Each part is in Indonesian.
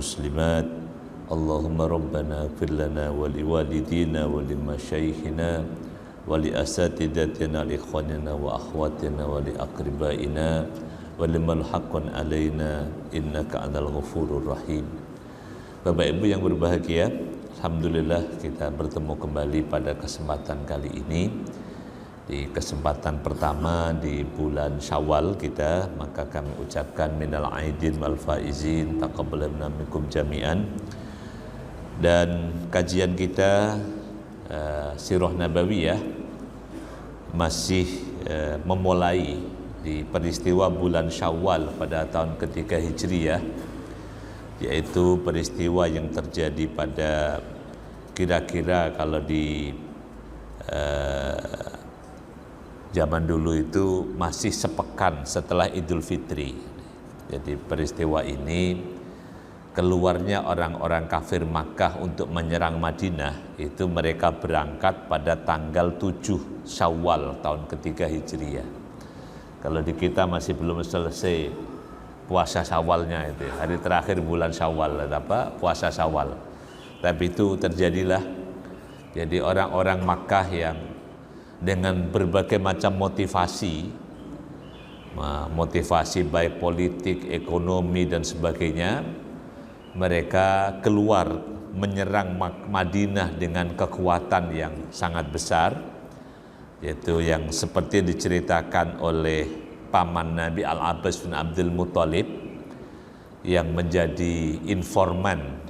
muslimat. Allahumma rabbana ighfir lana wa liwalidina wa limasyaykhina wa li asatidatina li ikhwanina wa akhwatina wa li aqribaina wa liman haqqan alaina innaka anal ghafurur rahim. Bapak Ibu yang berbahagia, alhamdulillah kita bertemu kembali pada kesempatan kali ini. Di kesempatan pertama di bulan Syawal kita, maka kami ucapkan minal aidin wal faizin taqabbalallahu minkum jami'an. Dan kajian kita Sirah Nabawiyah masih memulai di peristiwa bulan Syawal pada tahun ketiga Hijriyah, yaitu peristiwa yang terjadi pada kira-kira kalau di zaman dulu itu masih sepekan setelah Idul Fitri. Jadi peristiwa ini keluarnya orang-orang kafir Makkah untuk menyerang Madinah, itu mereka berangkat pada tanggal 7 Syawal tahun ketiga Hijriyah. Kalau di kita masih belum selesai puasa Syawalnya, itu hari terakhir bulan Syawal, puasa Syawal. Tapi itu terjadilah. Jadi orang-orang Makkah yang dengan berbagai macam motivasi baik politik, ekonomi dan sebagainya, mereka keluar menyerang Madinah dengan kekuatan yang sangat besar, yaitu yang seperti diceritakan oleh paman Nabi Al-Abbas bin Abdul Muthalib yang menjadi informan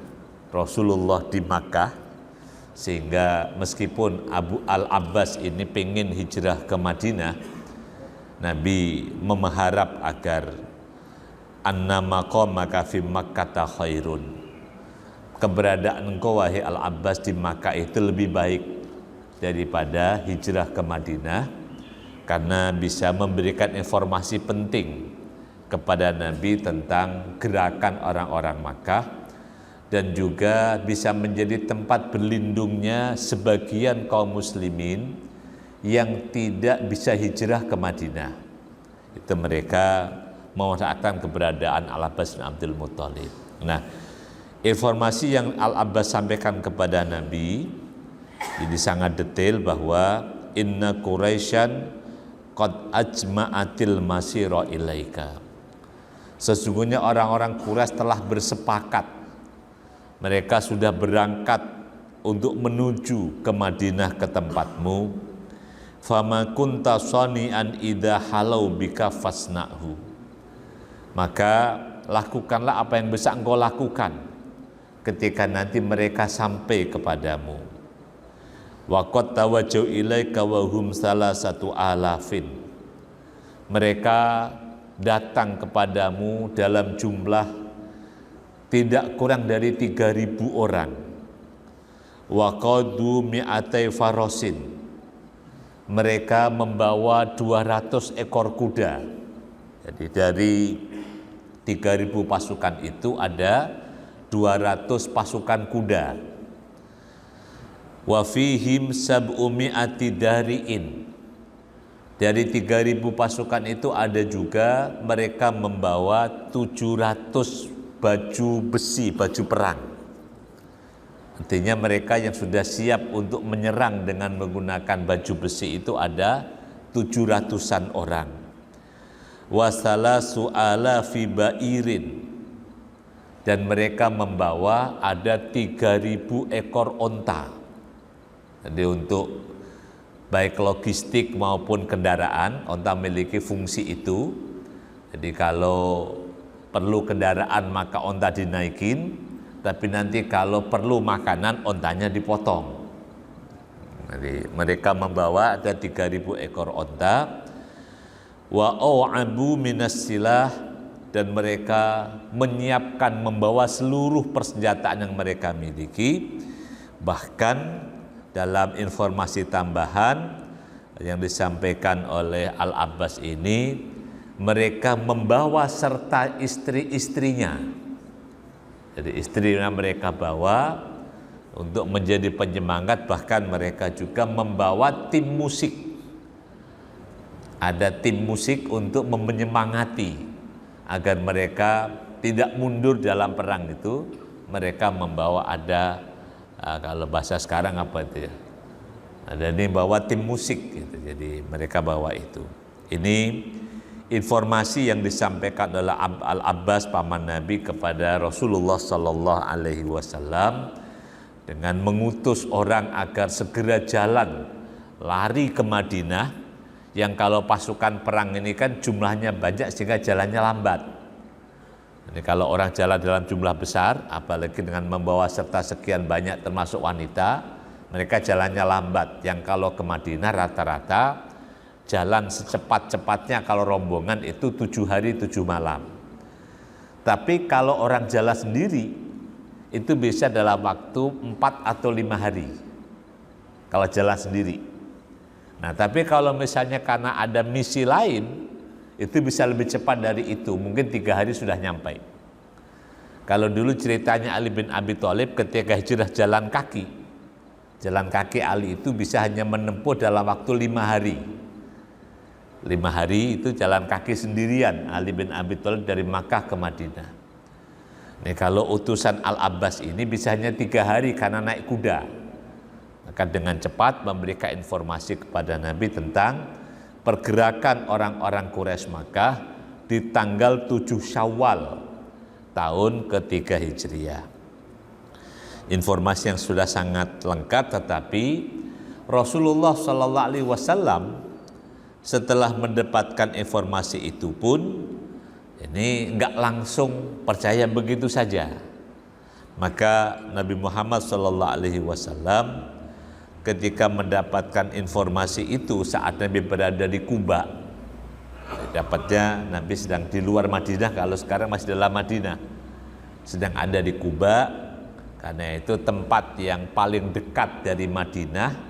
Rasulullah di Makkah, sehingga meskipun Abu Al-Abbas ini pengen hijrah ke Madinah, Nabi mengharap agar anna maqamaka fi Makkah khairun, keberadaan engkau wahai Al-Abbas di Makkah itu lebih baik daripada hijrah ke Madinah, karena bisa memberikan informasi penting kepada Nabi tentang gerakan orang-orang Makkah, dan juga bisa menjadi tempat berlindungnya sebagian kaum muslimin yang tidak bisa hijrah ke Madinah. Itu mereka memanfaatkan keberadaan Al-Abbas bin Abdul Muthalib. Nah, informasi yang Al-Abbas sampaikan kepada Nabi ini sangat detail bahwa inna Quraisyan qad ajma'atil masira ilaika. Sesungguhnya orang-orang Quraisy telah bersepakat, mereka sudah berangkat untuk menuju ke Madinah, ke tempatmu. Fama kunta sani'an idza halau bika fasna'hu. Maka lakukanlah apa yang bisa engkau lakukan ketika nanti mereka sampai kepadamu. Wa qad tawajjau ilaika wa hum salasatu alafin. Mereka datang kepadamu dalam jumlah tidak kurang dari 3.000 orang. Wa qadu mi'atai farosin. Mereka membawa 200 ekor kuda. Jadi dari 3.000 pasukan itu ada 200 pasukan kuda. Wa fihim sab'u mi'ati dari'in. Dari 3.000 pasukan itu ada juga mereka membawa 700 baju besi, baju perang. Artinya mereka yang sudah siap untuk menyerang dengan menggunakan baju besi itu ada 700-an orang. Wasalasu alafi bairin. Dan mereka membawa ada 3.000 ekor onta. Jadi untuk baik logistik maupun kendaraan, onta memiliki fungsi itu. Jadi kalau perlu kendaraan maka onta dinaikin, tapi nanti kalau perlu makanan ontanya dipotong. Jadi mereka membawa ada 3.000 ekor onta. Wa au'abu minas silah, dan mereka menyiapkan membawa seluruh persenjataan yang mereka miliki. Bahkan dalam informasi tambahan yang disampaikan oleh Al-Abbas ini, mereka membawa serta istri-istrinya. Jadi istrinya mereka bawa untuk menjadi penyemangat, bahkan mereka juga membawa tim musik. Ada tim musik untuk menyemangati agar mereka tidak mundur dalam perang itu, mereka membawa ada kalau bahasa sekarang apa itu ya? Ada ini bawa tim musik gitu. Jadi mereka bawa itu. Ini informasi yang disampaikan oleh Al-Abbas paman Nabi kepada Rasulullah sallallahu alaihi wasallam dengan mengutus orang agar segera jalan lari ke Madinah, yang kalau pasukan perang ini kan jumlahnya banyak sehingga jalannya lambat. Jadi kalau orang jalan dalam jumlah besar, apalagi dengan membawa serta sekian banyak termasuk wanita, mereka jalannya lambat. Yang kalau ke Madinah rata-rata jalan secepat-cepatnya kalau rombongan itu 7 hari 7 malam. Tapi kalau orang jalan sendiri itu bisa dalam waktu 4 atau 5 hari kalau jalan sendiri. Nah, tapi kalau misalnya karena ada misi lain, itu bisa lebih cepat dari itu, mungkin 3 hari sudah nyampe. Kalau dulu ceritanya Ali bin Abi Thalib ketika hijrah jalan kaki Ali itu bisa hanya menempuh dalam waktu 5 hari. 5 hari itu jalan kaki sendirian Ali bin Abi Thalib dari Makkah ke Madinah. Nih, kalau utusan Al-Abbas ini bisa hanya 3 hari karena naik kuda. Maka dengan cepat memberikan informasi kepada Nabi tentang pergerakan orang-orang Quraisy Makkah di tanggal 7 Syawal tahun ketiga Hijriah. Informasi yang sudah sangat lengkap, tetapi Rasulullah Shallallahu Alaihi Wasallam setelah mendapatkan informasi itu pun ini enggak langsung percaya begitu saja. Maka Nabi Muhammad Shallallahu Alaihi Wasallam ketika mendapatkan informasi itu saat Nabi berada di Kuba, dapatnya Nabi sedang di luar Madinah, kalau sekarang masih dalam Madinah, sedang ada di Kuba, karena itu tempat yang paling dekat dari Madinah.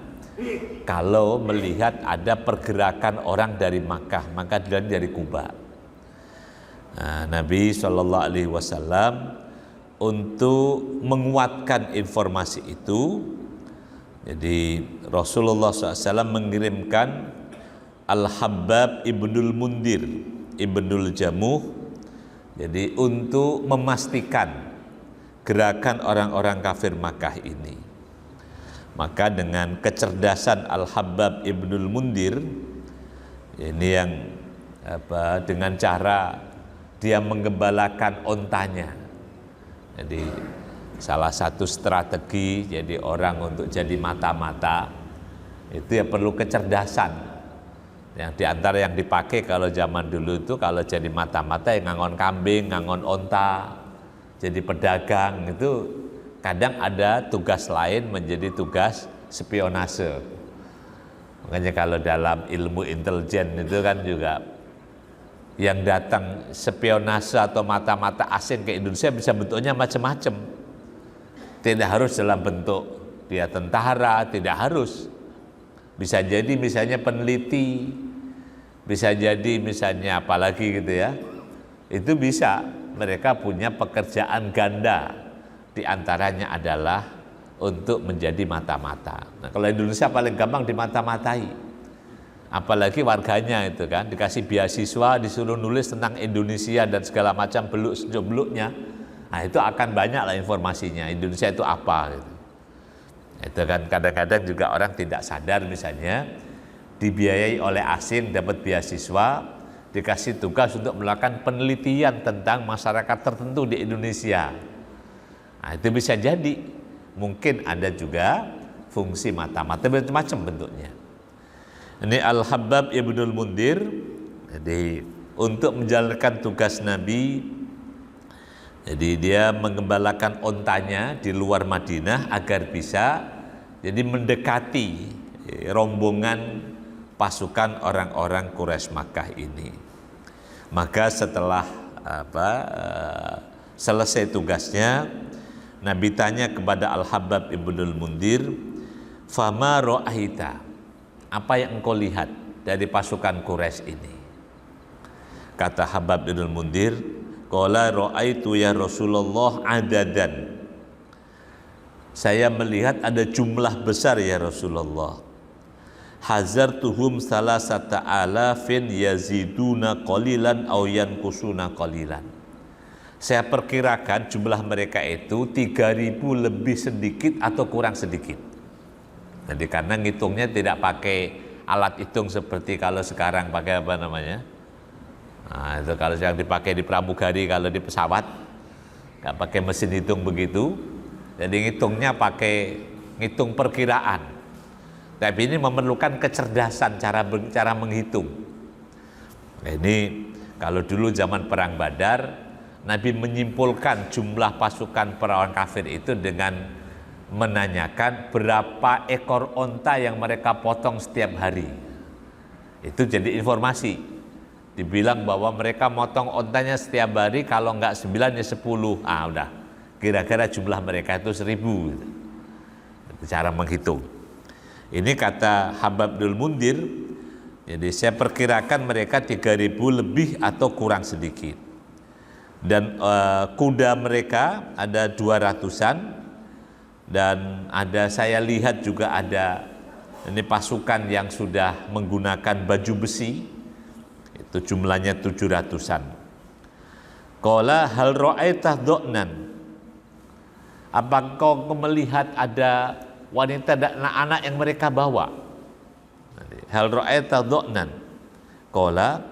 Kalau melihat ada pergerakan orang dari Makkah, maka dilihat dari Kuba. Nah, Nabi Shallallahu Alaihi Wasallam untuk menguatkan informasi itu, jadi Rasulullah SAW mengirimkan Al-Habbab ibnul Mundir ibnul Jamuh, jadi untuk memastikan gerakan orang-orang kafir Makkah ini. Maka dengan kecerdasan Al-Habbab ibnul Mundir ini yang dengan cara dia menggembalakan ontanya. Jadi salah satu strategi jadi orang untuk jadi mata-mata itu ya perlu kecerdasan. Yang diantara yang dipakai kalau zaman dulu itu kalau jadi mata-mata yang ngangon kambing, ngangon onta, jadi pedagang itu kadang ada tugas lain menjadi tugas spionase. Makanya kalau dalam ilmu intelijen itu kan juga yang datang spionase atau mata-mata asing ke Indonesia bisa bentuknya macam-macam. Tidak harus dalam bentuk dia tentara, tidak harus. Bisa jadi misalnya peneliti, bisa jadi misalnya apalagi gitu ya. Itu bisa, mereka punya pekerjaan ganda. Di antaranya adalah untuk menjadi mata-mata. Nah, kalau Indonesia paling gampang dimata-matai. Apalagi warganya itu kan, dikasih beasiswa, disuruh nulis tentang Indonesia dan segala macam beluk-beluknya. Nah, itu akan banyak lah informasinya, Indonesia itu apa gitu. Itu kan kadang-kadang juga orang tidak sadar misalnya dibiayai oleh asing, dapat beasiswa, dikasih tugas untuk melakukan penelitian tentang masyarakat tertentu di Indonesia. Nah, itu bisa jadi, mungkin ada juga fungsi mata-mata macam-macam bentuknya. Ini Al-Habbab ibnul Mundir, jadi untuk menjalankan tugas Nabi, jadi dia menggembalakan ontanya di luar Madinah agar bisa jadi mendekati rombongan pasukan orang-orang Quraisy Makkah ini. Maka setelah selesai tugasnya, Nabi tanya kepada Al-Habbab ibnul Mundir, "Fama ra'aita?" Apa yang engkau lihat dari pasukan Quraisy ini? Kata Habab ibnul Mundir, qala ra'aitu ya Rasulullah adadan. Saya melihat ada jumlah besar ya Rasulullah. Hazartuhum salasata alafin yaziduna qalilan aw yanqusuna qalilan. Saya perkirakan jumlah mereka itu 3.000 lebih sedikit atau kurang sedikit. Jadi karena ngitungnya tidak pakai alat hitung seperti kalau sekarang pakai apa namanya. Nah, itu kalau yang dipakai di pramugari, kalau di pesawat nggak pakai mesin hitung begitu. Jadi ngitungnya pakai ngitung perkiraan. Tapi ini memerlukan kecerdasan cara menghitung. Nah, ini kalau dulu zaman perang Badar, Nabi menyimpulkan jumlah pasukan perawan kafir itu dengan menanyakan berapa ekor onta yang mereka potong setiap hari. Itu jadi informasi. Dibilang bahwa mereka motong ontanya setiap hari, kalau enggak 9 ya 10. Udah. Kira-kira jumlah mereka itu 1.000. Itu cara menghitung. Ini kata Habab bin Mundir. Jadi saya perkirakan mereka 3.000 lebih atau kurang sedikit. Dan kuda mereka ada 200-an, dan saya lihat juga ada ini pasukan yang sudah menggunakan baju besi, itu jumlahnya 700-an. Qala hal ra'aitah do'nan, apa kau melihat ada wanita dan anak-anak yang mereka bawa? Hal ra'aitah do'nan. Qala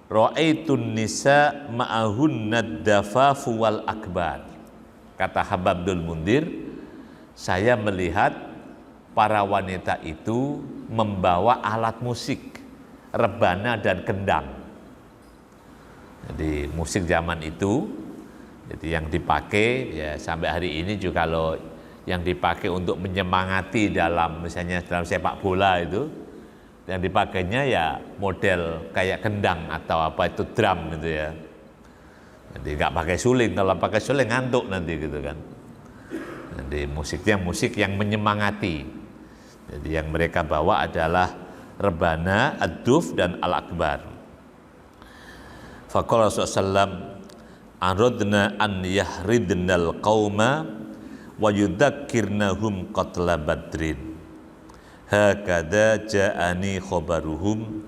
ra'aitun nisa ma'ahunna dafafu wal akbar. Kata Habab bin Mundir, saya melihat para wanita itu membawa alat musik, rebana dan kendang. Jadi musik zaman itu, jadi yang dipakai ya sampai hari ini juga, kalau yang dipakai untuk menyemangati dalam misalnya dalam sepak bola itu, yang dipakainya ya model kayak kendang atau apa itu drum gitu ya. Jadi nggak pakai suling, kalau pakai suling ngantuk nanti gitu kan. Jadi musiknya musik yang menyemangati. Jadi yang mereka bawa adalah rebana, ad-duf dan al-akbar. Faqala sallallahu aradna an yahridnal qauma wa yudzakkirnahum qatla badrin. Hakada ja'ani khobaruhum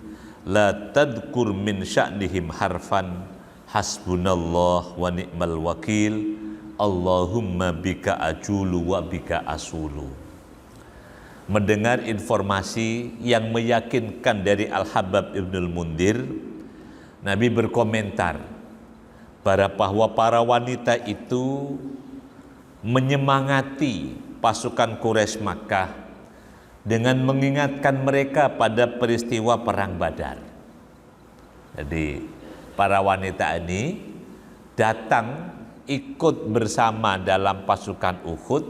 la tadkur min sya'nihim harfan hasbunallah wa ni'mal wakil Allahumma bika ajulu wa bika asulu. Mendengar informasi yang meyakinkan dari Al-Habab Ibnul Mundir, Nabi berkomentar bahwa para wanita itu menyemangati pasukan Quraisy Makkah dengan mengingatkan mereka pada peristiwa perang Badar. Jadi para wanita ini datang ikut bersama dalam pasukan Uhud,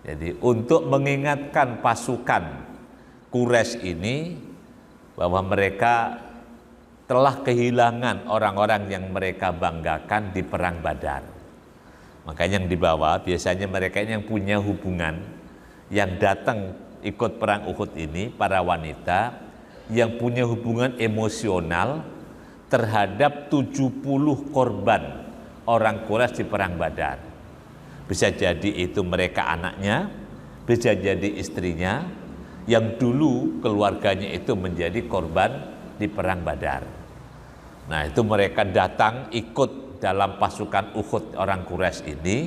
jadi untuk mengingatkan pasukan Quraisy ini bahwa mereka telah kehilangan orang-orang yang mereka banggakan di perang Badar. Makanya yang dibawa biasanya mereka yang punya hubungan, yang datang ikut perang Uhud ini, para wanita yang punya hubungan emosional terhadap 70 korban orang Quraisy di perang Badar. Bisa jadi itu mereka anaknya, bisa jadi istrinya yang dulu keluarganya itu menjadi korban di perang Badar. Nah, itu mereka datang ikut dalam pasukan Uhud orang Quraisy ini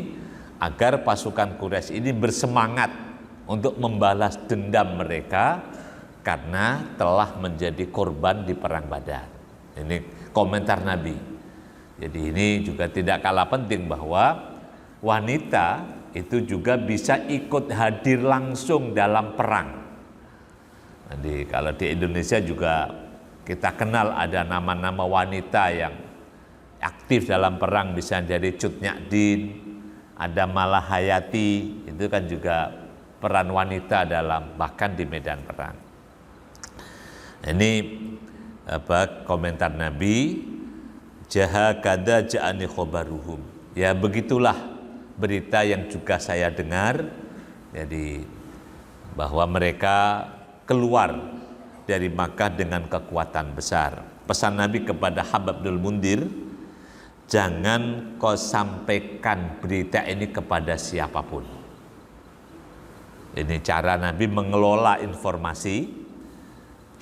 agar pasukan Quraisy ini bersemangat untuk membalas dendam mereka karena telah menjadi korban di perang Badar. Ini komentar Nabi. Jadi ini juga tidak kalah penting bahwa wanita itu juga bisa ikut hadir langsung dalam perang. Jadi kalau di Indonesia juga kita kenal ada nama-nama wanita yang aktif dalam perang, bisa jadi Cut Nyadin, ada Malahayati, itu kan juga peran wanita dalam bahkan di medan perang. Ini komentar Nabi, jahakada ja'ani khobaruhum. Ya begitulah berita yang juga saya dengar, jadi bahwa mereka keluar dari Makkah dengan kekuatan besar. Pesan Nabi kepada Habab bin Mundir, jangan kau sampaikan berita ini kepada siapapun. Ini cara Nabi mengelola informasi.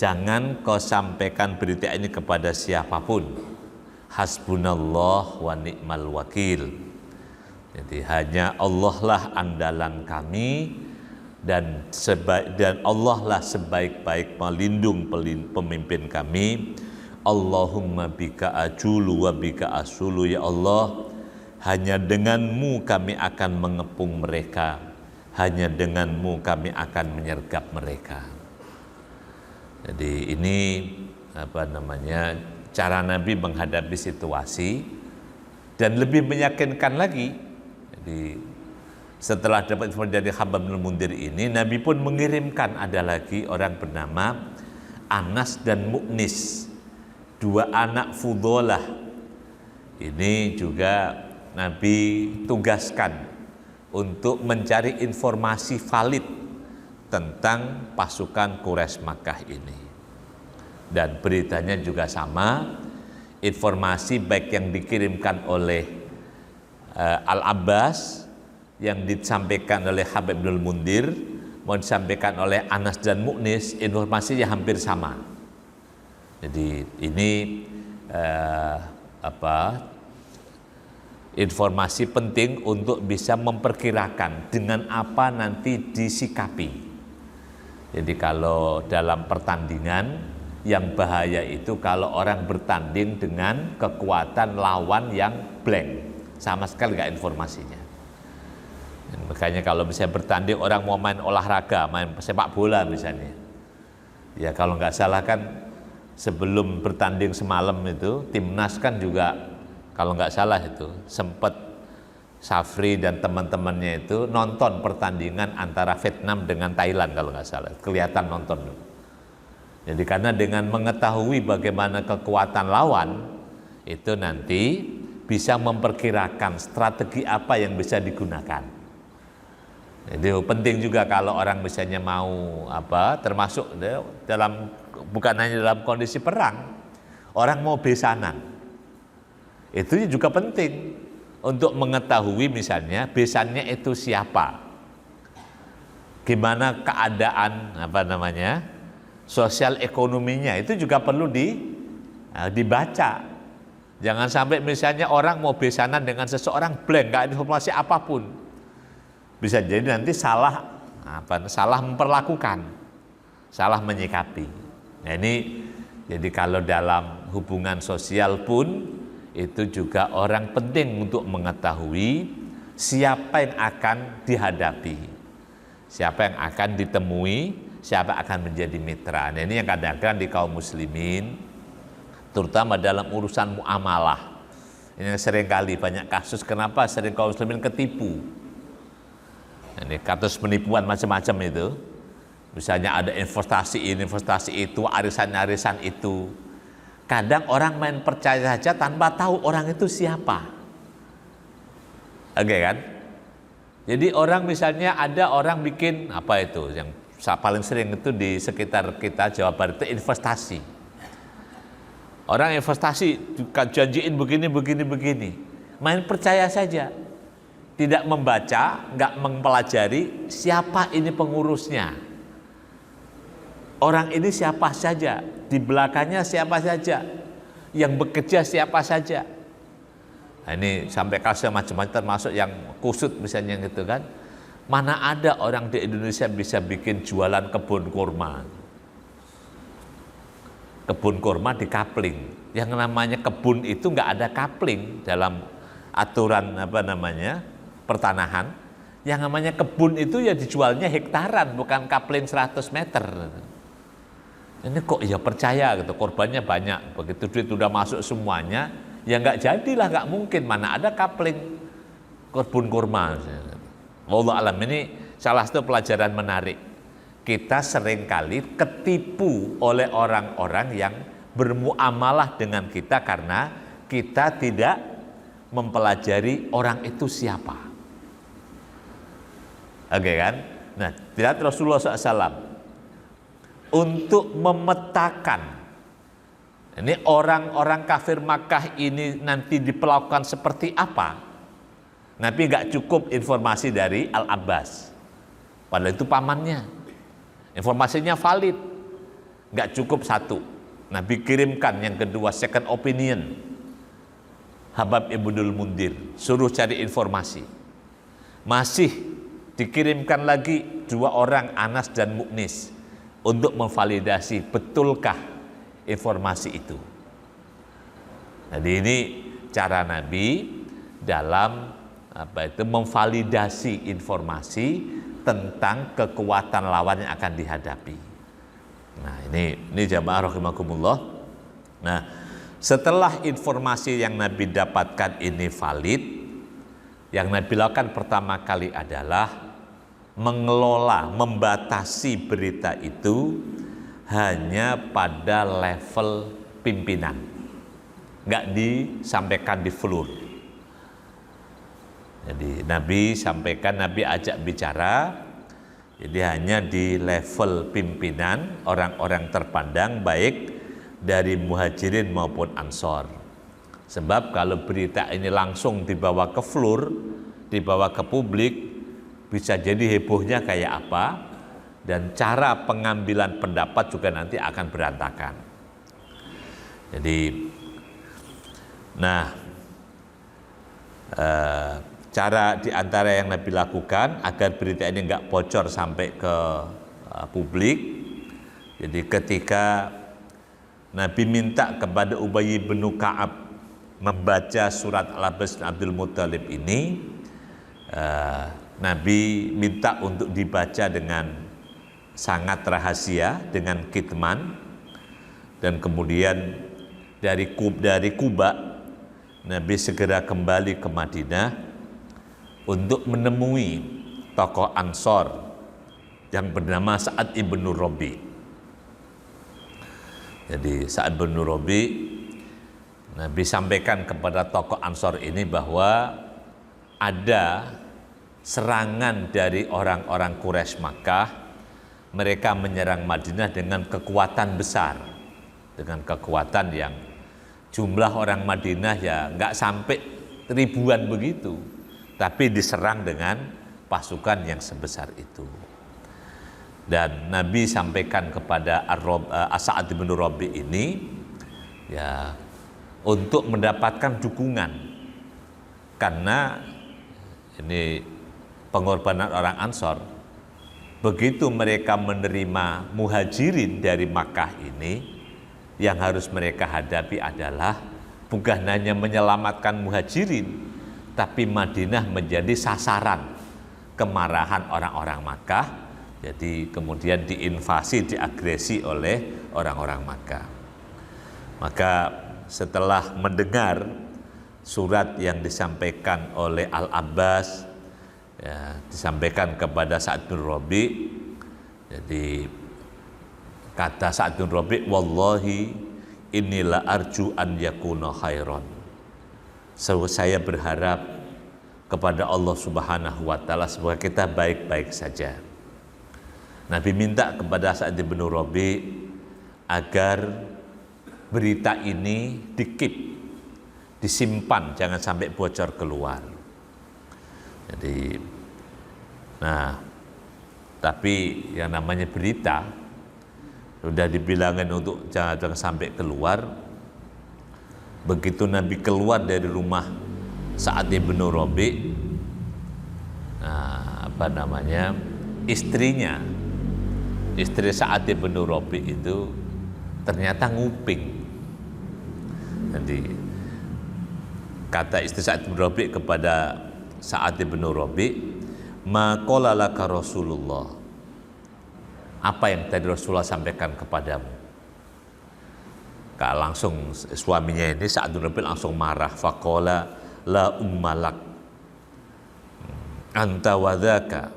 Jangan kau sampaikan berita ini kepada siapapun. Hasbunallah wa ni'mal wakil. Jadi hanya Allah lah andalan kami, dan Allah lah sebaik-baik pelindung pemimpin kami. Allahumma bika ajulu wa bika asulu, ya Allah, hanya denganmu kami akan mengepung mereka, hanya denganmu kami akan menyergap mereka. Jadi ini cara Nabi menghadapi situasi, dan lebih meyakinkan lagi. Jadi setelah dapat informasi dari Khabbab bin Mundzir ini, Nabi pun mengirimkan ada lagi orang bernama Anas dan Mu'nis, dua anak Fudolah. Ini juga Nabi tugaskan untuk mencari informasi valid tentang pasukan Quraisy Makkah ini. Dan beritanya juga sama, informasi baik yang dikirimkan oleh Al-Abbas, yang disampaikan oleh Khabbab bin Mundzir, mau disampaikan oleh Anas dan Mu'nis, informasinya hampir sama. Jadi ini informasi penting untuk bisa memperkirakan dengan apa nanti disikapi. Jadi kalau dalam pertandingan, yang bahaya itu kalau orang bertanding dengan kekuatan lawan yang blank, sama sekali nggak informasinya. Dan makanya kalau misalnya bertanding, orang mau main olahraga, main sepak bola misalnya, ya kalau nggak salah kan sebelum bertanding semalam itu timnas kan juga kalau nggak salah itu sempat Safri dan teman-temannya itu nonton pertandingan antara Vietnam dengan Thailand kalau nggak salah, kelihatan nonton. Jadi karena dengan mengetahui bagaimana kekuatan lawan, itu nanti bisa memperkirakan strategi apa yang bisa digunakan. Jadi penting juga kalau orang misalnya mau termasuk dalam, bukan hanya dalam kondisi perang, orang mau besanan, itu juga penting untuk mengetahui misalnya besannya itu siapa, gimana keadaan sosial ekonominya, itu juga perlu dibaca. Jangan sampai misalnya orang mau besanan dengan seseorang blank, nggak ada informasi apapun, bisa jadi nanti salah memperlakukan, salah menyikapi. Nah ini, jadi kalau dalam hubungan sosial pun itu juga orang penting untuk mengetahui siapa yang akan dihadapi, siapa yang akan ditemui, siapa akan menjadi mitra. Nah ini yang kadang-kadang di kaum muslimin, terutama dalam urusan muamalah, ini seringkali banyak kasus. Kenapa sering kaum muslimin ketipu? Ini kasus penipuan macam-macam itu. Misalnya ada investasi ini, investasi itu, arisan-arisan itu. Kadang orang main percaya saja tanpa tahu orang itu siapa. Oke kan? Jadi orang misalnya ada orang bikin yang paling sering itu di sekitar kita Jawa Barat itu investasi. Orang investasi janjiin begini. Main percaya saja. Tidak membaca, nggak mempelajari siapa ini pengurusnya. Orang ini siapa saja, di belakangnya siapa saja, yang bekerja siapa saja. Nah, ini sampai kasus macam-macam, termasuk yang kusut misalnya gitu kan. Mana ada orang di Indonesia bisa bikin jualan kebun kurma. Kebun kurma di kapling. Yang namanya kebun itu nggak ada kapling dalam aturan pertanahan. Yang namanya kebun itu ya dijualnya hektaran, bukan kapling 100 meter. Ini kok ya percaya gitu, korbannya banyak. Begitu duit udah masuk semuanya, ya nggak jadilah, nggak mungkin. Mana ada kapling kebun kurma. Wallahu alam, ini salah satu pelajaran menarik. Kita seringkali ketipu oleh orang-orang yang bermuamalah dengan kita karena kita tidak mempelajari orang itu siapa. Oke kan? Nah, tidak Rasulullah SAW untuk memetakan ini orang-orang kafir Makkah ini nanti diperlakukan seperti apa. Nabi nggak cukup informasi dari Al-Abbas, padahal itu pamannya, informasinya valid. Nggak cukup satu, Nabi kirimkan yang kedua, second opinion. Habab ibnul Mundir, suruh cari informasi. Masih dikirimkan lagi 2 orang, Anas dan Mu'nis, untuk memvalidasi betulkah informasi itu. Jadi ini cara Nabi dalam memvalidasi informasi tentang kekuatan lawan yang akan dihadapi. Nah, ini jamaah rahimakumullah. Nah, setelah informasi yang Nabi dapatkan ini valid, yang Nabi lakukan pertama kali adalah mengelola, membatasi berita itu hanya pada level pimpinan, nggak disampaikan di floor. Jadi Nabi sampaikan, Nabi ajak bicara, jadi hanya di level pimpinan, orang-orang terpandang baik dari muhajirin maupun ansor. Sebab kalau berita ini langsung dibawa ke floor, dibawa ke publik, bisa jadi hebohnya kayak apa, dan cara pengambilan pendapat juga nanti akan berantakan. Jadi, nah, cara diantara yang Nabi lakukan agar berita ini nggak bocor sampai ke publik. Jadi ketika Nabi minta kepada Ubay bin Ka'ab membaca surat Al-Abbas bin Abdul Muttalib ini, Nabi minta untuk dibaca dengan sangat rahasia, dengan kitman, dan kemudian dari Kuba Nabi segera kembali ke Madinah untuk menemui tokoh Ansor yang bernama Sa'ad ibn Rabi. Jadi Sa'ad bin Rabi, Nabi sampaikan kepada tokoh Ansor ini bahwa ada serangan dari orang-orang Quraisy Makkah. Mereka menyerang Madinah dengan kekuatan besar, dengan kekuatan yang jumlah orang Madinah ya nggak sampai ribuan begitu, tapi diserang dengan pasukan yang sebesar itu. Dan Nabi sampaikan kepada Sa'ad bin Rabi ini ya untuk mendapatkan dukungan, karena ini pengorbanan orang Ansor. Begitu mereka menerima muhajirin dari Makkah ini, yang harus mereka hadapi adalah bukan hanya menyelamatkan muhajirin, tapi Madinah menjadi sasaran kemarahan orang-orang Makkah. Jadi kemudian diinvasi, diagresi oleh orang-orang Makkah. Maka setelah mendengar surat yang disampaikan oleh Al-Abbas, ya, disampaikan kepada Sa'ad bin Rabi, jadi kata Sa'ad bin Rabi, wallahi inilah arju an yakuna khairan. Saya berharap kepada Allah Subhanahu wa taala semoga kita baik-baik saja. Nabi minta kepada Sa'ad bin Rabi agar berita ini dikeep, disimpan, jangan sampai bocor keluar. Jadi, nah, tapi yang namanya berita sudah dibilangin untuk jangan sampai keluar. Begitu Nabi keluar dari rumah Sa'ad bin Rabi, nah, istri Sa'ad bin Rabi itu ternyata nguping. Jadi kata istri Sa'ad bin Rabi kepada Sa'ad bin Rabi, ma qala laka Rasulullah, apa yang tadi Rasulullah sampaikan kepadamu? Langsung suaminya ini Sa'ad bin Rabi langsung marah, faqala la ummalak anta wadhaka.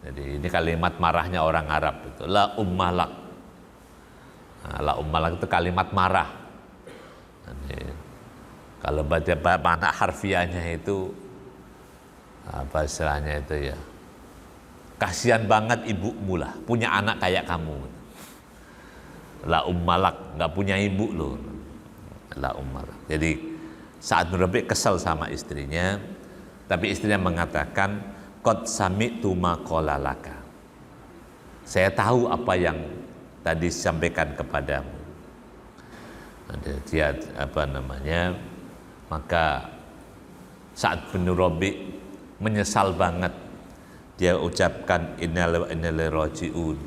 Jadi ini kalimat marahnya orang Arab itu, la ummalak. Nah, la ummalak itu kalimat marah. Jadi, kalau baca makna harfiahnya itu apa istilahnya itu ya, kasihan banget ibumu lah, punya anak kayak kamu. La ummalak, nggak punya ibu loh. La ummalak. Jadi Sa'ad bin Rabi kesal sama istrinya, tapi istrinya mengatakan, qad sami'tu ma qala laka. Saya tahu apa yang tadi disampaikan kepadamu. Dia Maka Sa'ad bin Rabi' menyesal banget. Dia ucapkan innalillahi wa inna ilaihi raji'un.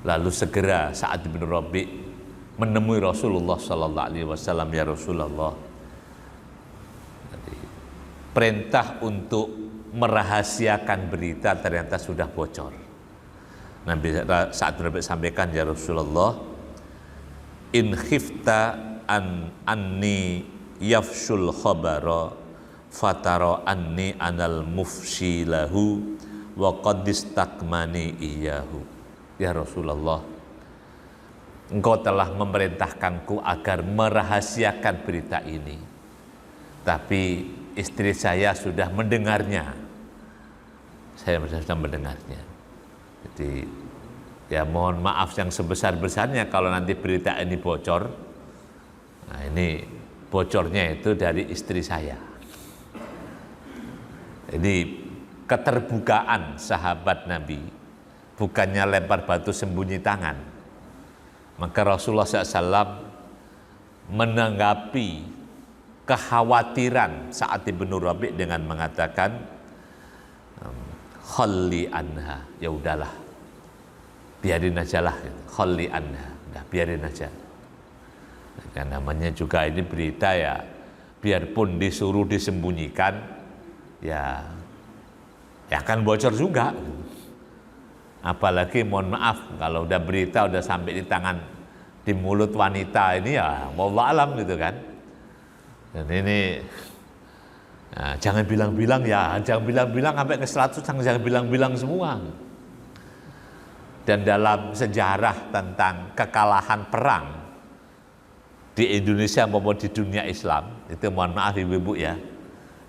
Lalu segera Sa'ad bin Rabi' menemui Rasulullah sallallahu alaihi wasallam, ya Rasulullah, perintah untuk merahasiakan berita ternyata sudah bocor. Nabi Sa'ad bin Rabi' sampaikan, ya Rasulullah, in khifta anni yafshul khabara fatara anni anal mufshi lahu wa qad istakmani iyahu. Ya Rasulullah, engkau telah memerintahkanku agar merahasiakan berita ini, tapi istri saya sudah mendengarnya. Saya sudah mendengarnya. Jadi ya mohon maaf yang sebesar-besarnya kalau nanti berita ini bocor. Nah, ini bocornya itu dari istri saya. Jadi keterbukaan sahabat Nabi, bukannya lempar batu sembunyi tangan. Maka Rasulullah SAW menanggapi kekhawatiran Sa'ad bin Rabi' dengan mengatakan, khalli anha, ya udahlah, biarin aja lah, khalli anha, udah biarin aja. Nah, namanya juga ini berita ya, biarpun disuruh disembunyikan, ya akan bocor juga. Apalagi mohon maaf kalau udah berita udah sampai di tangan, di mulut wanita ini, ya wallahu alam gitu kan. Dan ini nah, jangan bilang-bilang ya, jangan bilang-bilang sampai ke 100, jangan bilang-bilang semua. Dan dalam sejarah tentang kekalahan perang di Indonesia maupun di dunia Islam, itu mohon maaf ibu-ibu ya,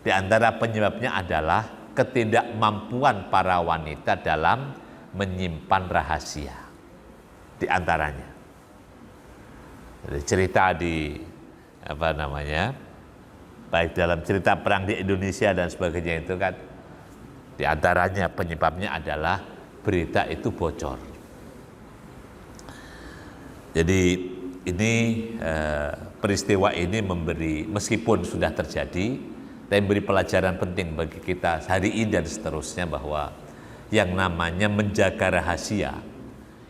di antara penyebabnya adalah ketidakmampuan para wanita dalam menyimpan rahasia. Di antaranya. Jadi cerita di baik dalam cerita perang di Indonesia dan sebagainya itu kan, di antaranya penyebabnya adalah berita itu bocor. Jadi ini peristiwa ini memberi, meskipun sudah terjadi, tapi memberi pelajaran penting bagi kita hari ini dan seterusnya, bahwa yang namanya menjaga rahasia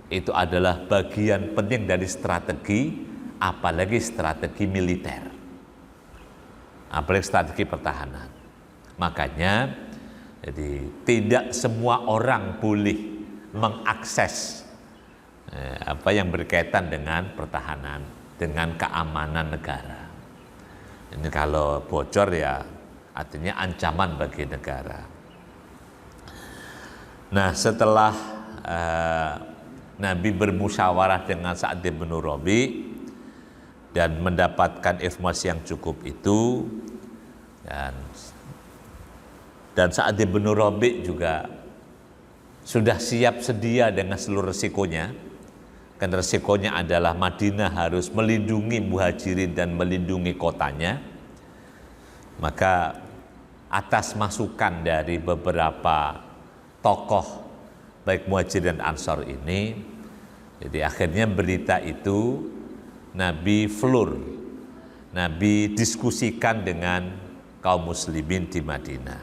itu adalah bagian penting dari strategi, apalagi strategi militer, apalagi strategi pertahanan. Makanya jadi tidak semua orang boleh mengakses apa yang berkaitan dengan pertahanan, dengan keamanan negara. Ini kalau bocor ya artinya ancaman bagi negara. Nah, setelah Nabi bermusyawarah dengan Sa'ad bin Rabi' dan mendapatkan informasi yang cukup itu, dan Sa'ad bin Rabi' juga sudah siap sedia dengan seluruh resikonya. Karena resikonya adalah Madinah harus melindungi muhajirin dan melindungi kotanya. Maka atas masukan dari beberapa tokoh baik muhajirin dan ansor ini, jadi akhirnya berita itu Nabi Nabi diskusikan dengan kaum muslimin di Madinah.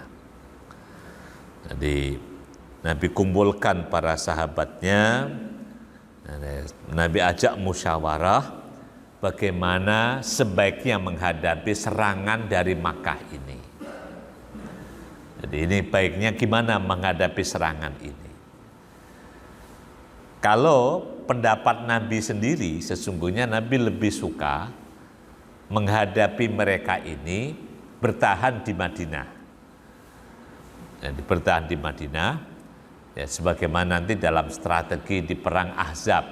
Jadi Nabi kumpulkan para sahabatnya, Nabi ajak musyawarah bagaimana sebaiknya menghadapi serangan dari Makkah ini. Jadi ini baiknya gimana menghadapi serangan ini. Kalau pendapat Nabi sendiri, sesungguhnya Nabi lebih suka menghadapi mereka ini bertahan di Madinah. Jadi bertahan di Madinah, ya, sebagaimana nanti dalam strategi di perang Ahzab.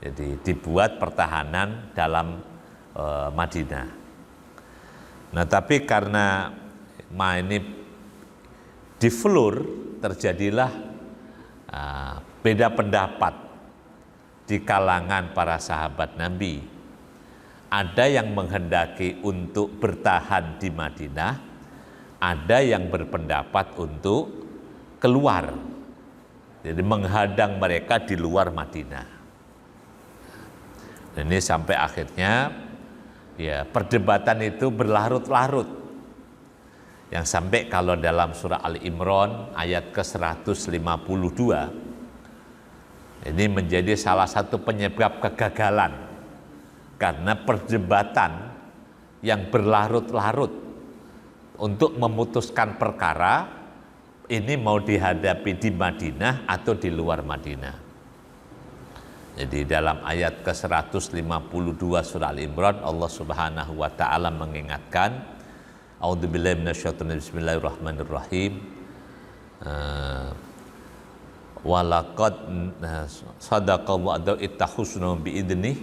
Jadi dibuat pertahanan dalam Madinah. Nah, tapi karena ini di Flur terjadilah beda pendapat di kalangan para sahabat Nabi. Ada yang menghendaki untuk bertahan di Madinah, ada yang berpendapat untuk keluar, jadi menghadang mereka di luar Madinah. Dan ini sampai akhirnya ya perdebatan itu berlarut-larut. Yang sampai kalau dalam surah Al-Imran ayat ke-152 ini menjadi salah satu penyebab kegagalan karena perdebatan yang berlarut-larut untuk memutuskan perkara ini mau dihadapi di Madinah atau di luar Madinah. Jadi dalam ayat ke-152 surah Al-Imran Allah Subhanahu wa taala mengingatkan, A'udzubillahi minasyaitonir rajim, bismillahirrahmanirrahim. Walaqad sadaqa wa'da ittakhusna biidnih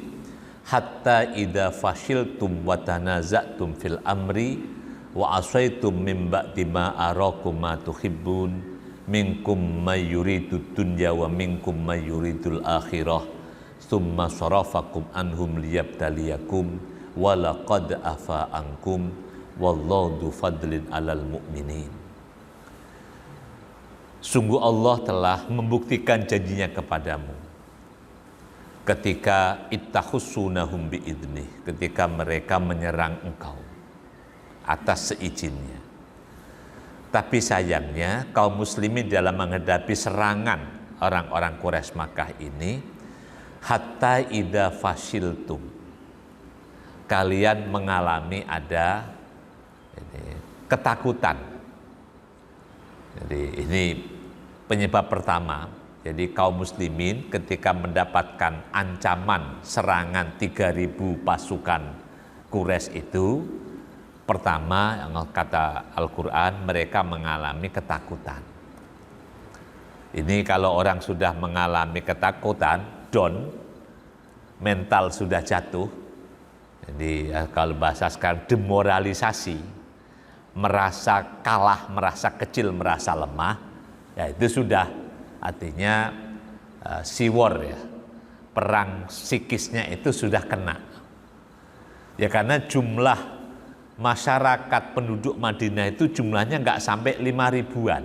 hatta idza fashiltum wa tanaza'tum fil amri wa asaitum min ba'di ma arakum ma tuhibbun minkum may yuridud dunya wa minkum may yuridul akhirah tsumma sarafakum anhum liyabtaliyakum wa laqad afa ankum wallahu dzu fadlin 'alal mu'minin. Sungguh Allah telah membuktikan janjinya kepadamu ketika ittakhussunahum biidnih, ketika mereka menyerang engkau atas seizinnya. Tapi sayangnya kaum muslimin dalam menghadapi serangan orang-orang Quraisy Makkah ini, hatta idza fashiltum, kalian mengalami ada ketakutan. Jadi ini penyebab pertama. Jadi kaum muslimin ketika mendapatkan ancaman serangan 3.000 pasukan Quraisy itu, pertama yang kata Al-Quran, mereka mengalami ketakutan. Ini kalau orang sudah mengalami ketakutan, down, mental sudah jatuh. Jadi kalau bahasa sekarang demoralisasi, merasa kalah, merasa kecil, merasa lemah, ya itu sudah artinya siwar ya, perang psikisnya itu sudah kena. Ya karena jumlah masyarakat penduduk Madinah itu jumlahnya nggak sampai 5.000-an.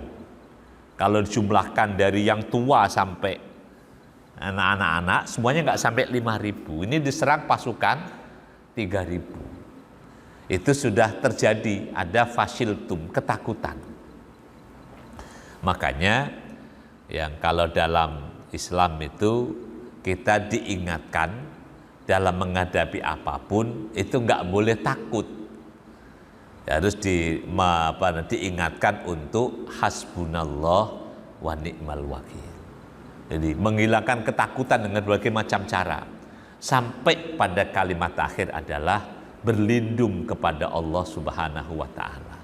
Kalau dijumlahkan dari yang tua sampai anak-anak, semuanya nggak sampai 5.000. Ini diserang pasukan 3.000. Itu sudah terjadi, ada fasiltum, ketakutan. Makanya yang kalau dalam Islam itu kita diingatkan dalam menghadapi apapun itu nggak boleh takut. Harus diingatkan untuk hasbunallah wa ni'mal wakil. Jadi menghilangkan ketakutan dengan berbagai macam cara. Sampai pada kalimat akhir adalah berlindung kepada Allah Subhanahu wa ta'ala.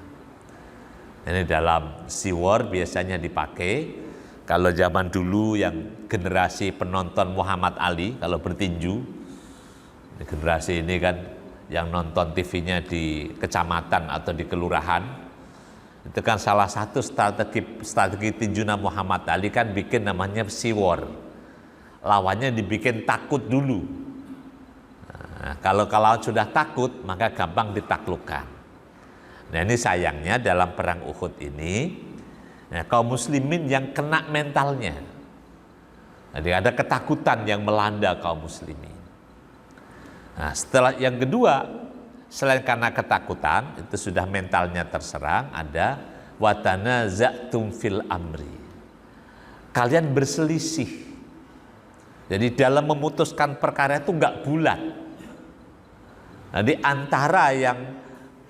Ini dalam siwar biasanya dipakai. Kalau zaman dulu yang generasi penonton Muhammad Ali, kalau bertinju, generasi ini kan yang nonton TV-nya di kecamatan atau di kelurahan, itu kan salah satu strategi tinjunya Muhammad Ali kan bikin namanya siwar. Lawannya dibikin takut dulu. Nah, kalau sudah takut maka gampang ditaklukkan. Nah ini sayangnya dalam perang Uhud ini, nah, kaum muslimin yang kena mentalnya. Jadi ada ketakutan yang melanda kaum muslimin. Nah setelah yang kedua, selain karena ketakutan, itu sudah mentalnya terserang, ada watanaza'tum fil amri. Kalian berselisih. Jadi dalam memutuskan perkara itu enggak bulat. Nah, di antara yang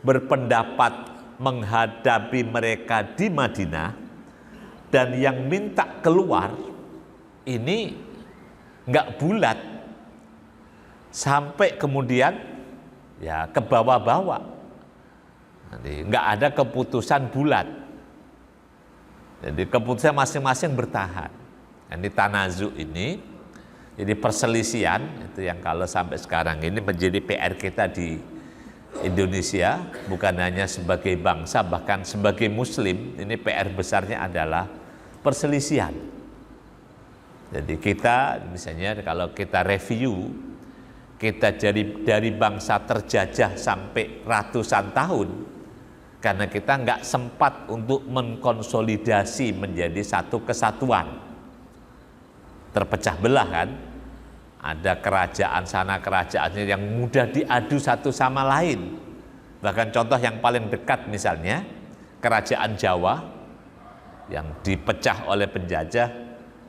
berpendapat menghadapi mereka di Madinah dan yang minta keluar ini enggak bulat sampai kemudian ya ke bawah-bawah. Jadi enggak ada keputusan bulat. Jadi keputusan masing-masing bertahan. Yang di tanazu ini, jadi perselisihan itu yang kalau sampai sekarang ini menjadi PR kita di Indonesia, bukan hanya sebagai bangsa, bahkan sebagai muslim, ini PR besarnya adalah perselisihan. Jadi kita misalnya kalau kita review, kita dari bangsa terjajah sampai ratusan tahun, karena kita nggak sempat untuk mengkonsolidasi menjadi satu kesatuan. Terpecah belah kan. ada kerajaan sana kerajaannya yang mudah diadu satu sama lain. Bahkan contoh yang paling dekat misalnya kerajaan Jawa yang dipecah oleh penjajah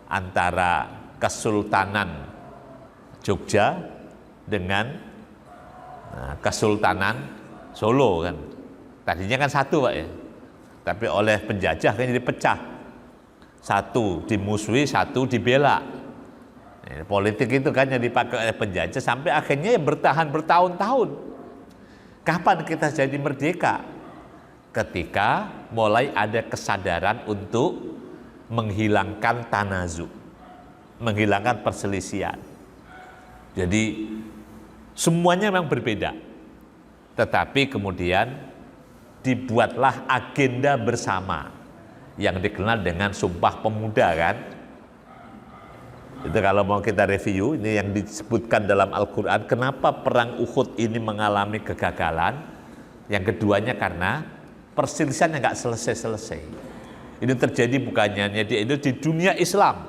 antara Kesultanan Jogja dengan Kesultanan Solo kan. Tadinya kan satu Pak ya, tapi oleh penjajah kan jadi pecah. Satu dimusuhi, satu dibela. Politik itu kan yang dipakai oleh penjajah sampai akhirnya bertahan bertahun-tahun. Kapan kita jadi merdeka? Ketika mulai ada kesadaran untuk menghilangkan tanazu, menghilangkan perselisihan. Jadi semuanya memang berbeda, tetapi kemudian dibuatlah agenda bersama yang dikenal dengan Sumpah Pemuda kan. Itu kalau mau kita review, ini yang disebutkan dalam Al-Quran, kenapa perang Uhud ini mengalami kegagalan. Yang keduanya karena perselisihan yang nggak selesai-selesai. Ini terjadi bukannya di dunia Islam.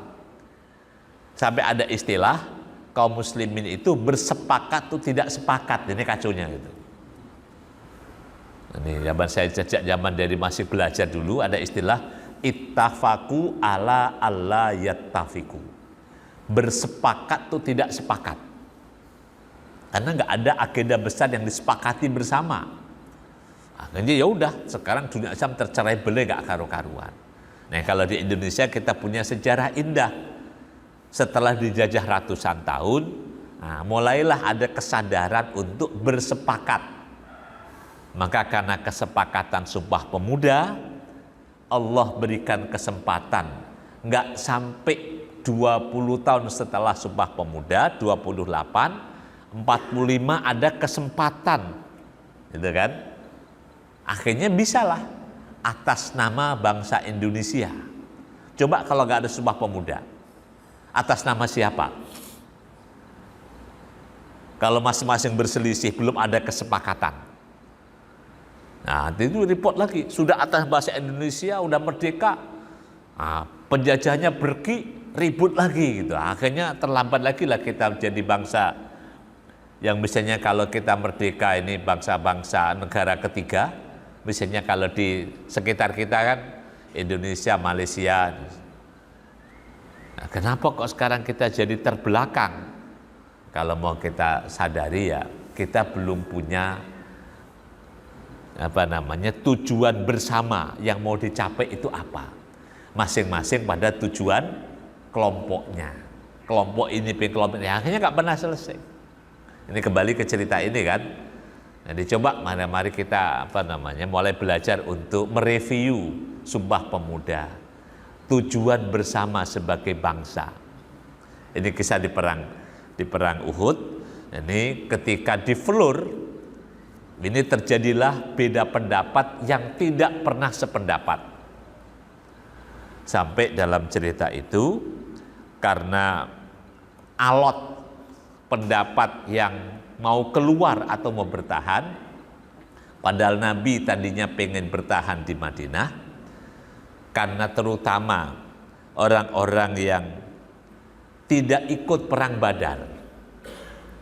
Sampai ada istilah kaum muslimin itu bersepakat atau tidak sepakat. Ini kacaunya gitu. Ini zaman saya sejak zaman dari masih belajar dulu ada istilah ittafaku ala alla yattafiku. Bersepakat atau tidak sepakat. Karena nggak ada agenda besar yang disepakati bersama. Akhirnya ya udah, sekarang dunia Islam tercerai-berai nggak karu-karuan. Nah, kalau di Indonesia kita punya sejarah indah. Setelah dijajah ratusan tahun, mulailah ada kesadaran untuk bersepakat. Maka karena kesepakatan Sumpah Pemuda, Allah berikan kesempatan. Nggak sampai 20 tahun setelah Sumpah Pemuda, 28, 45 ada kesempatan. Gitu kan? Akhirnya bisalah atas nama bangsa Indonesia. Coba kalau nggak ada Sumpah Pemuda, atas nama siapa? Kalau masing-masing berselisih, belum ada kesepakatan. Nah, itu report lagi, sudah atas bahasa Indonesia, udah merdeka, penjajahnya pergi, ribut lagi gitu. Akhirnya terlambat lagi lah kita jadi bangsa yang misalnya kalau kita merdeka ini bangsa-bangsa negara ketiga, misalnya kalau di sekitar kita kan Indonesia, Malaysia. Nah, kenapa kok sekarang kita jadi terbelakang? Kalau mau kita sadari ya, kita belum punya tujuan bersama yang mau dicapai itu apa. Masing-masing pada tujuan kelompoknya. Kelompok ini, kelompok ini, akhirnya nggak pernah selesai. Ini kembali ke cerita ini kan. Jadi coba mari kita mulai belajar untuk mereview Sumpah Pemuda. Tujuan bersama sebagai bangsa. Ini kisah di perang Uhud. Ini ketika di Flur, ini terjadilah beda pendapat yang tidak pernah sependapat. Sampai dalam cerita itu, karena alot pendapat yang mau keluar atau mau bertahan, padahal Nabi tadinya pengen bertahan di Madinah, karena terutama orang-orang yang tidak ikut perang Badar,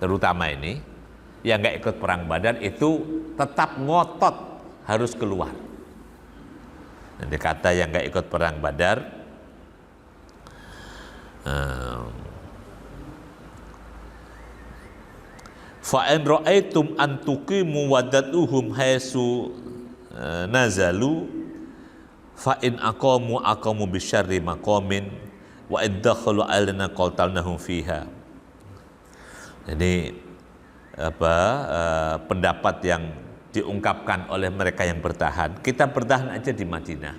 terutama ini, yang nggak ikut perang Badar itu tetap ngotot harus keluar. Nanti kata yang nggak ikut perang Badar, fa'in ra'aitum antuqimu wadatuhum haisu nazalu fa'in aqamu bisyarri maqamin wa iddakhalu alana qaltalnahum fiha. Jadi pendapat yang diungkapkan oleh mereka yang bertahan, kita bertahan aja di Madinah.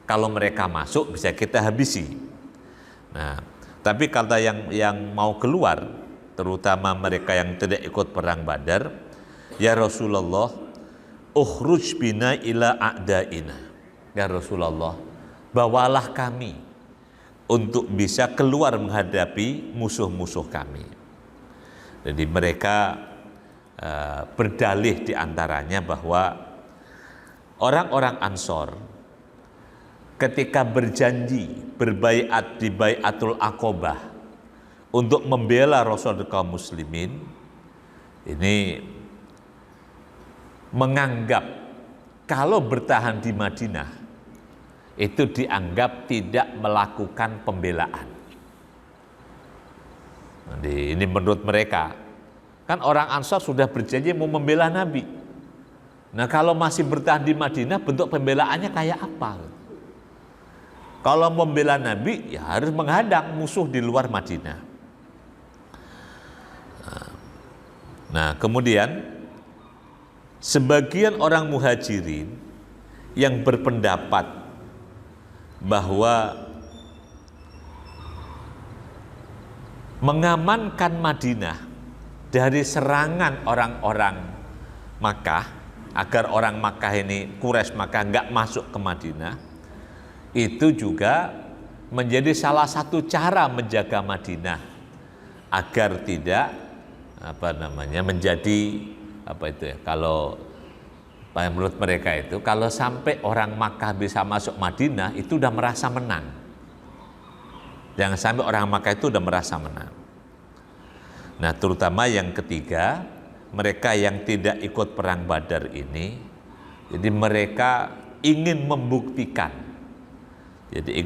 Kalau mereka masuk bisa kita habisi. Nah, tapi kata yang mau keluar, terutama mereka yang tidak ikut perang Badar, ya Rasulullah, ukhruj bina ila a'daina. Ya Rasulullah, bawalah kami untuk bisa keluar menghadapi musuh-musuh kami. Jadi mereka berdalih diantaranya bahwa orang-orang Ansor ketika berjanji berbaiat di Baiatul Aqobah untuk membela Rasul dan kaum muslimin ini menganggap kalau bertahan di Madinah itu dianggap tidak melakukan pembelaan. Ini menurut mereka, kan orang Ansar sudah berjanji mau membela Nabi. Nah kalau masih bertahan di Madinah, bentuk pembelaannya kayak apa? Kalau membela Nabi, ya harus menghadang musuh di luar Madinah. Nah kemudian sebagian orang muhajirin yang berpendapat bahwa mengamankan Madinah dari serangan orang-orang Makkah, agar orang Makkah ini, Quraisy Makkah nggak masuk ke Madinah, itu juga menjadi salah satu cara menjaga Madinah agar tidak menjadi kalau menurut mereka itu kalau sampai orang Makkah bisa masuk Madinah itu udah merasa menang. Jangan sampai orang Makkah itu udah merasa menang. Nah, terutama yang ketiga, mereka yang tidak ikut perang Badar ini, jadi mereka ingin membuktikan. Jadi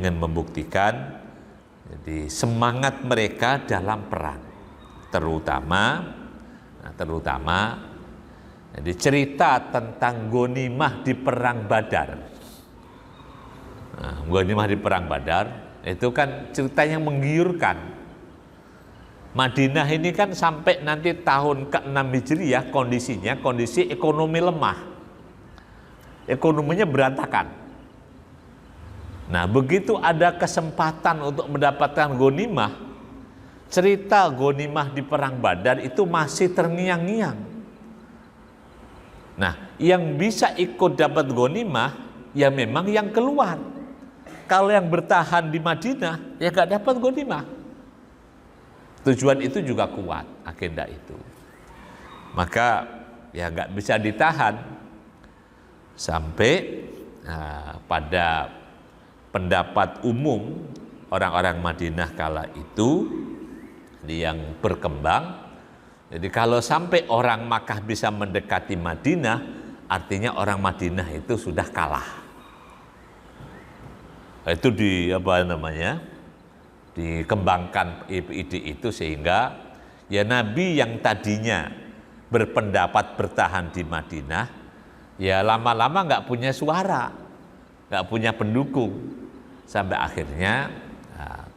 semangat mereka dalam perang. Terutama jadi cerita tentang ghanimah di perang Badar. Nah, ghanimah di perang Badar itu kan cerita yang menggiurkan. Madinah ini kan sampai nanti tahun ke-6 Hijriah kondisi ekonomi lemah. Ekonominya berantakan. Nah, begitu ada kesempatan untuk mendapatkan ghanimah, cerita ghanimah di perang Badar itu masih terngiang-ngiang. Nah, yang bisa ikut dapat ghanimah ya memang yang keluar. Kalau yang bertahan di Madinah ya nggak dapat ghanimah. Tujuan itu juga kuat, agenda itu. Maka ya nggak bisa ditahan sampai pada pendapat umum orang-orang Madinah kala itu yang berkembang. Jadi kalau sampai orang Makkah bisa mendekati Madinah, artinya orang Madinah itu sudah kalah. Itu dikembangkan ide itu sehingga ya Nabi yang tadinya berpendapat bertahan di Madinah, ya lama-lama nggak punya suara, nggak punya pendukung, sampai akhirnya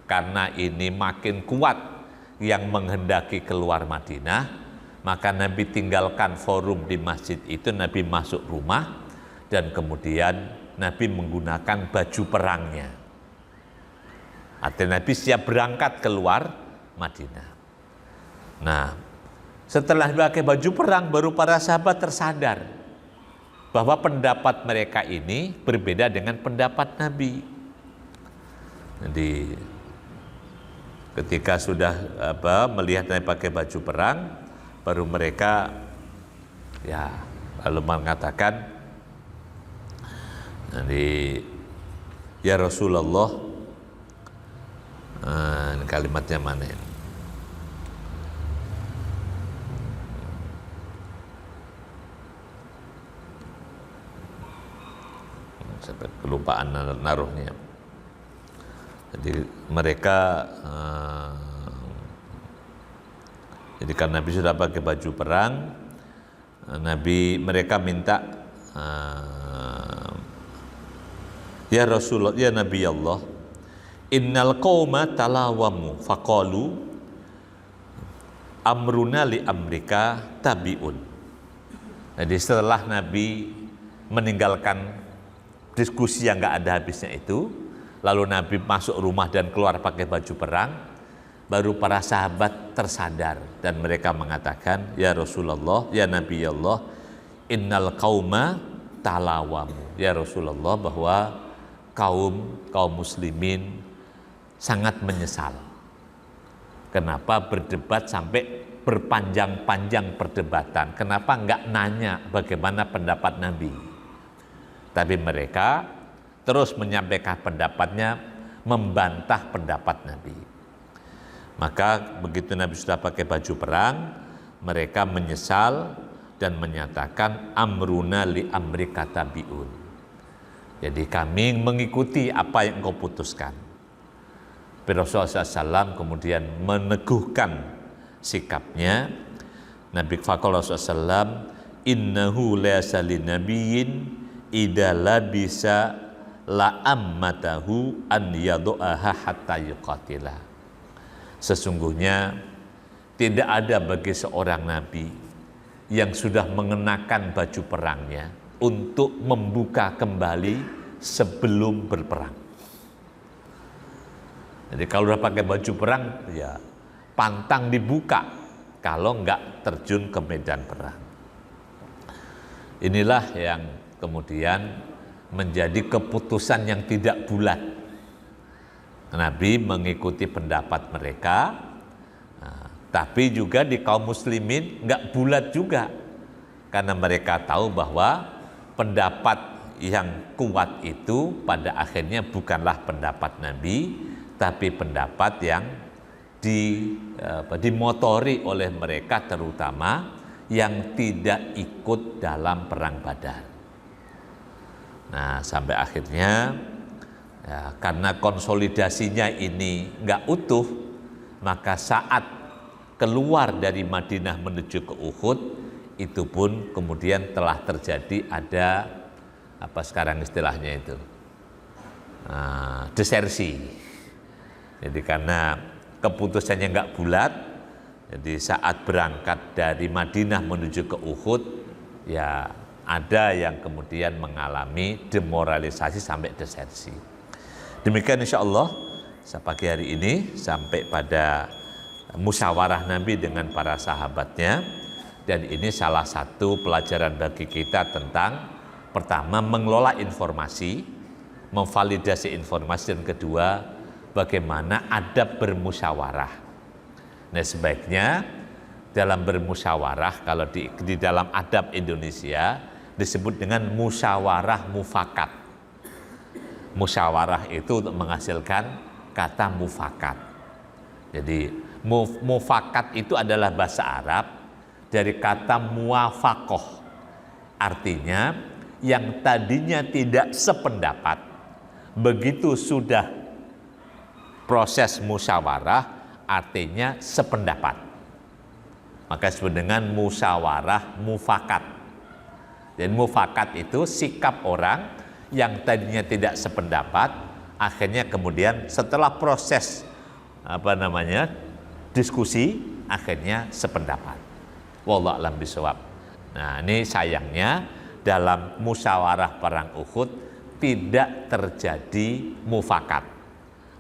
karena ini makin kuat yang menghendaki keluar Madinah, maka Nabi tinggalkan forum di masjid itu, Nabi masuk rumah dan kemudian Nabi menggunakan baju perangnya. Artinya Nabi siap berangkat keluar Madinah. Nah, setelah pakai baju perang baru para sahabat tersadar bahwa pendapat mereka ini berbeda dengan pendapat Nabi. Jadi ketika sudah melihat Nabi pakai baju perang, baru mereka ya lalu mengatakan, jadi ya Rasulullah, kalimatnya mana ini? Sampai kelupaan naruhnya. Jadi mereka jadi karena Nabi sudah pakai baju perang, mereka minta ya Rasulullah, ya Nabi Allah, innal qauma talawamu faqalu amruna li amrika tabiun. Jadi setelah Nabi meninggalkan diskusi yang nggak ada habisnya itu, lalu Nabi masuk rumah dan keluar pakai baju perang, baru para sahabat tersadar dan mereka mengatakan, ya Rasulullah, ya Nabi Allah, innal qauma talawamu. Ya Rasulullah, bahwa kaum muslimin sangat menyesal. Kenapa berdebat sampai berpanjang-panjang perdebatan? Kenapa enggak nanya bagaimana pendapat Nabi? Tapi mereka terus menyampaikan pendapatnya, membantah pendapat Nabi. Maka begitu Nabi sudah pakai baju perang, mereka menyesal dan menyatakan amruna li amrika tabiun. Jadi kami mengikuti apa yang engkau putuskan. Rasulullah SAW kemudian meneguhkan sikapnya. Nabi faqala Rasulullah SAW, innahu laysa linabiyyin idza labisa la ammatahu an yadu'aha hatta yuqatila. Sesungguhnya tidak ada bagi seorang nabi yang sudah mengenakan baju perangnya untuk membuka kembali sebelum berperang. Jadi kalau udah pakai baju perang, ya pantang dibuka kalau enggak terjun ke medan perang. Inilah yang kemudian menjadi keputusan yang tidak bulat. Nabi mengikuti pendapat mereka, tapi juga di kaum muslimin enggak bulat juga. Karena mereka tahu bahwa pendapat yang kuat itu pada akhirnya bukanlah pendapat Nabi, tapi pendapat yang dimotori oleh mereka, terutama yang tidak ikut dalam perang Badar. Nah, sampai akhirnya ya, karena konsolidasinya ini nggak utuh, maka saat keluar dari Madinah menuju ke Uhud, itu pun kemudian telah terjadi ada apa sekarang istilahnya itu desersi. Jadi karena keputusannya nggak bulat, jadi saat berangkat dari Madinah menuju ke Uhud, ya ada yang kemudian mengalami demoralisasi sampai desersi. Demikian insya Allah pagi hari ini sampai pada musyawarah Nabi dengan para sahabatnya, dan ini salah satu pelajaran bagi kita tentang pertama mengelola informasi, memvalidasi informasi, dan kedua bagaimana adab bermusyawarah. Nah, sebaiknya dalam bermusyawarah, kalau di dalam adab Indonesia disebut dengan musyawarah mufakat. Musyawarah itu untuk menghasilkan kata mufakat. Jadi mufakat itu adalah bahasa Arab dari kata muwafaqah. Artinya yang tadinya tidak sependapat, begitu sudah proses musyawarah artinya sependapat. Maka disebut dengan musyawarah mufakat. Dan mufakat itu sikap orang yang tadinya tidak sependapat, akhirnya kemudian setelah proses diskusi, akhirnya sependapat. Wallahu a'lam bishawab. Nah, ini sayangnya dalam musyawarah perang Uhud tidak terjadi mufakat.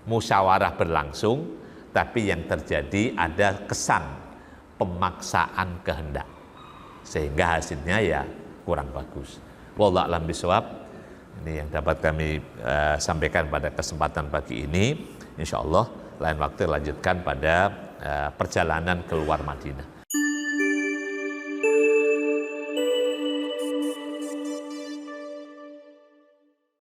Musyawarah berlangsung, tapi yang terjadi ada kesan pemaksaan kehendak, sehingga hasilnya ya kurang bagus. Wallahu a'lam bishawab. Ini yang dapat kami sampaikan pada kesempatan pagi ini. Insya Allah lain waktu lanjutkan pada perjalanan keluar Madinah.